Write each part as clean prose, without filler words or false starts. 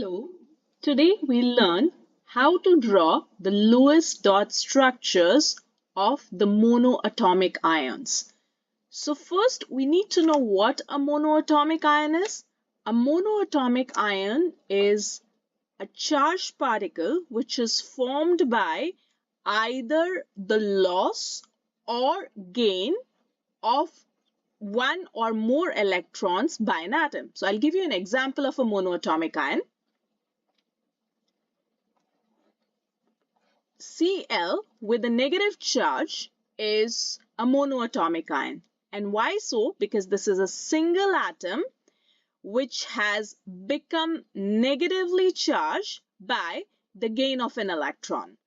Hello, today we'll learn how to draw the Lewis dot structures of the monoatomic ions. So first we need to know what a monoatomic ion is. A monoatomic ion is a charged particle which is formed by either the loss or gain of one or more electrons by an atom. So I'll give you an example of a monoatomic ion. Cl with a negative charge is a monoatomic ion. And why so? Because this is a single atom which has become negatively charged by the gain of an electron.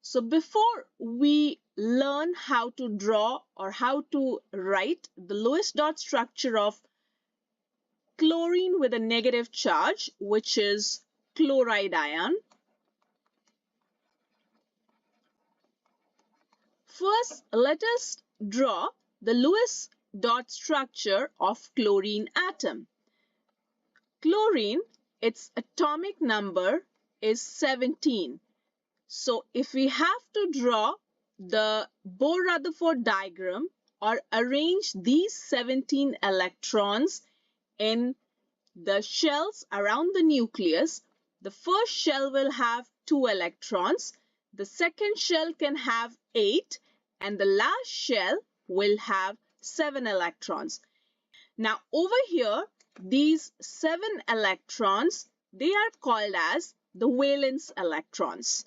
So before we learn how to draw or how to write the Lewis dot structure of chlorine with a negative charge, which is chloride ion, first let us draw the Lewis dot structure of chlorine atom. Chlorine, its atomic number is 17. So if we have to draw the Bohr-Rutherford diagram or arrange these 17 electrons in the shells around the nucleus, the first shell will have 2 electrons, the second shell can have 8, and the last shell will have 7 electrons. Now over here, these 7 electrons, they are called as the valence electrons.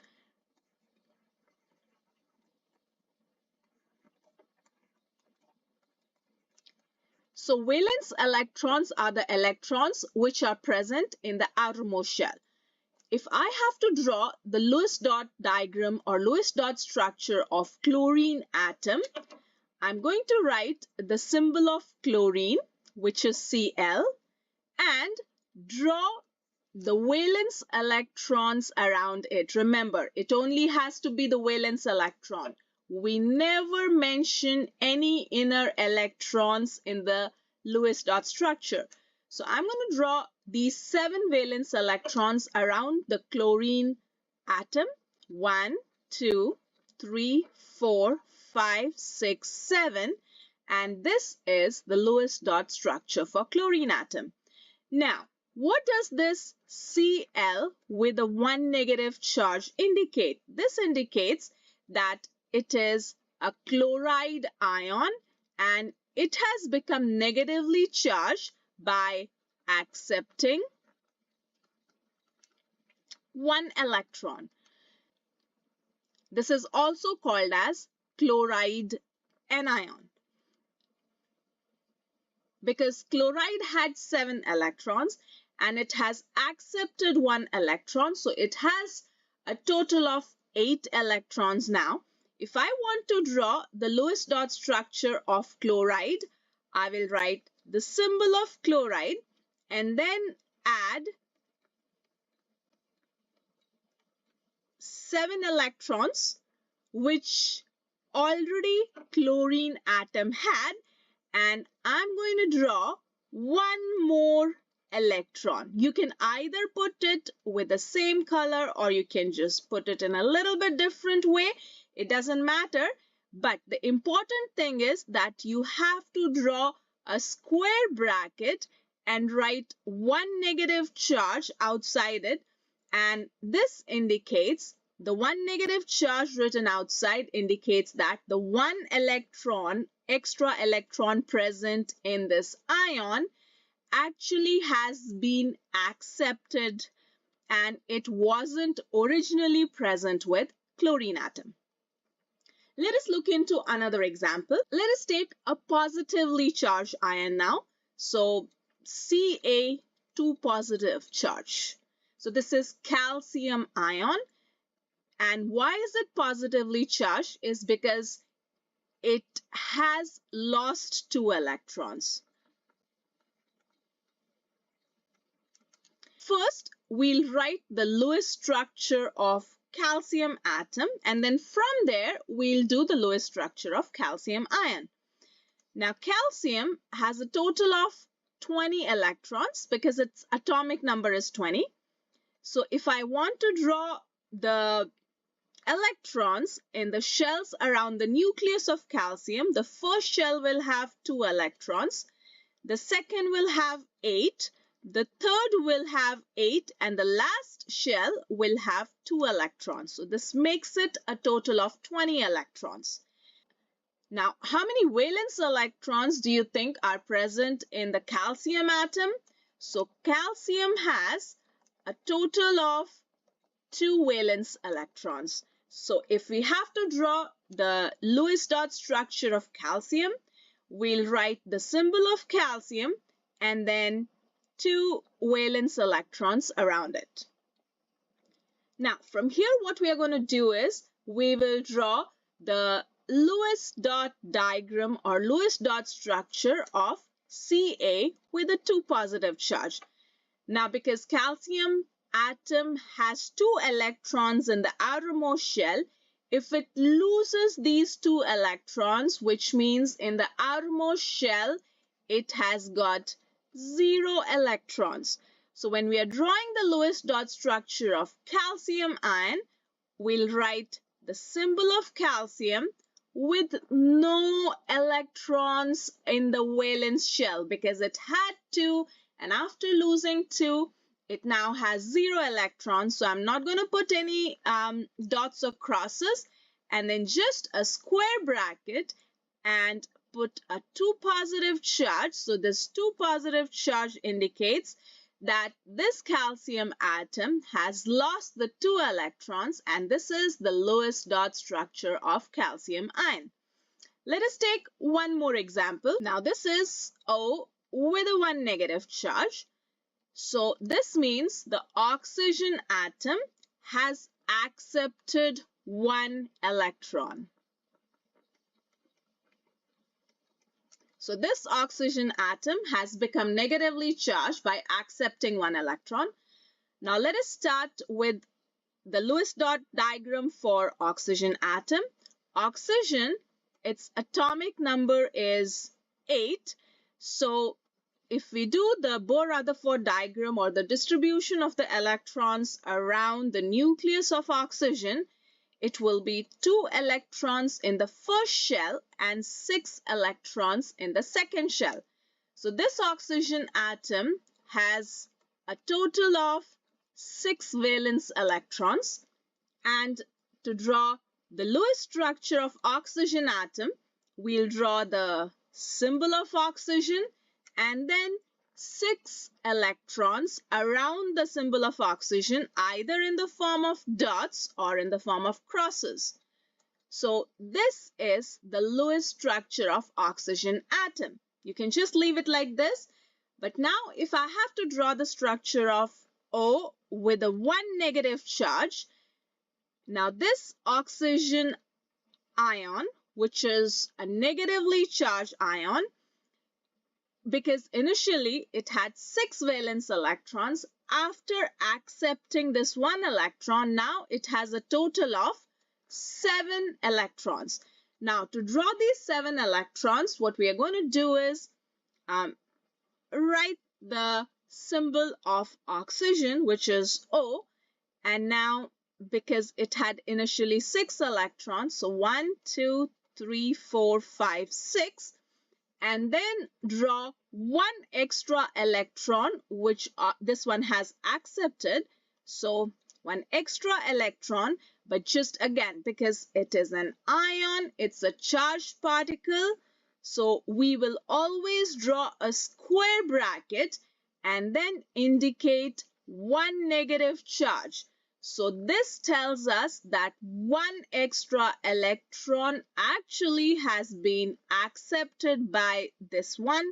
So valence electrons are the electrons which are present in the outermost shell. If I have to draw the Lewis dot diagram or Lewis dot structure of chlorine atom, I'm going to write the symbol of chlorine, which is Cl, and draw the valence electrons around it. Remember, it only has to be the valence electron. We never mention any inner electrons in the Lewis dot structure. So I'm going to draw these 7 valence electrons around the chlorine atom. 1, 2, 3, 4, 5, 6, 7. And this is the Lewis dot structure for chlorine atom. Now, what does this Cl with a 1 negative charge indicate? This indicates that it is a chloride ion and it has become negatively charged by accepting 1 electron. This is also called as chloride anion. Because chloride had 7 electrons and it has accepted 1 electron, so it has a total of 8 electrons now. If I want to draw the Lewis dot structure of chloride, I will write the symbol of chloride and then add 7 electrons which already chlorine atom had, and I'm going to draw 1 more electron. You can either put it with the same color or you can just put it in a little bit different way. It doesn't matter, but the important thing is that you have to draw a square bracket and write 1 negative charge outside it, and this indicates the 1 negative charge written outside indicates that the 1 electron, extra electron present in this ion actually has been accepted and it wasn't originally present with chlorine atom. Let us look into another example. Let us take a positively charged ion now. So Ca2 positive charge. So this is calcium ion. And why is it positively charged? Is because it has lost 2 electrons. First, we'll write the Lewis structure of calcium atom, and then from there we'll do the Lewis structure of calcium ion. Now calcium has a total of 20 electrons because its atomic number is 20. So if I want to draw the electrons in the shells around the nucleus of calcium, the first shell will have 2 electrons, the second will have 8, the third will have 8, and the last shell will have 2 electrons. So this makes it a total of 20 electrons. Now, how many valence electrons do you think are present in the calcium atom? So calcium has a total of 2 valence electrons. So if we have to draw the Lewis dot structure of calcium, we'll write the symbol of calcium and then 2 valence electrons around it. Now from here what we are going to do is we will draw the Lewis dot diagram or Lewis dot structure of Ca with a 2 positive charge. Now because calcium atom has 2 electrons in the outermost shell, if it loses these 2 electrons, which means in the outermost shell it has got 0 electrons. So when we are drawing the Lewis dot structure of calcium ion, we'll write the symbol of calcium with no electrons in the valence shell because it had 2, and after losing 2, it now has 0 electrons. So I'm not going to put any dots or crosses, and then just a square bracket and put a 2 positive charge. So this 2 positive charge indicates that this calcium atom has lost the 2 electrons, and this is the Lewis dot structure of calcium ion. Let us take one more example. Now this is O with a 1 negative charge. So this means the oxygen atom has accepted 1 electron. So this oxygen atom has become negatively charged by accepting 1 electron. Now let us start with the Lewis dot diagram for oxygen atom. Oxygen, its atomic number is 8. So if we do the Bohr-Rutherford diagram or the distribution of the electrons around the nucleus of oxygen, it will be 2 electrons in the first shell and 6 electrons in the second shell. So this oxygen atom has a total of 6 valence electrons. And to draw the Lewis structure of oxygen atom, we'll draw the symbol of oxygen and then 6 electrons around the symbol of oxygen, either in the form of dots or in the form of crosses. So this is the Lewis structure of oxygen atom. You can just leave it like this. But now if I have to draw the structure of O with a 1 negative charge, now this oxygen ion, which is a negatively charged ion, because initially it had 6 valence electrons, after accepting this 1 electron, now it has a total of 7 electrons. Now to draw these 7 electrons, what we are going to do is write the symbol of oxygen, which is O, and now because it had initially 6 electrons, so 1, 2, 3, 4, 5, 6, and then draw 1 extra electron, which this one has accepted. So 1 extra electron, but just again, because it is an ion, it's a charged particle, so we will always draw a square bracket and then indicate 1 negative charge. So this tells us that 1 extra electron actually has been accepted by this one.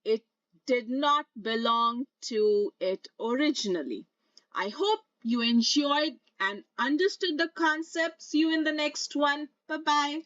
It did not belong to it originally. I hope you enjoyed and understood the concept. See you in the next one. Bye-bye.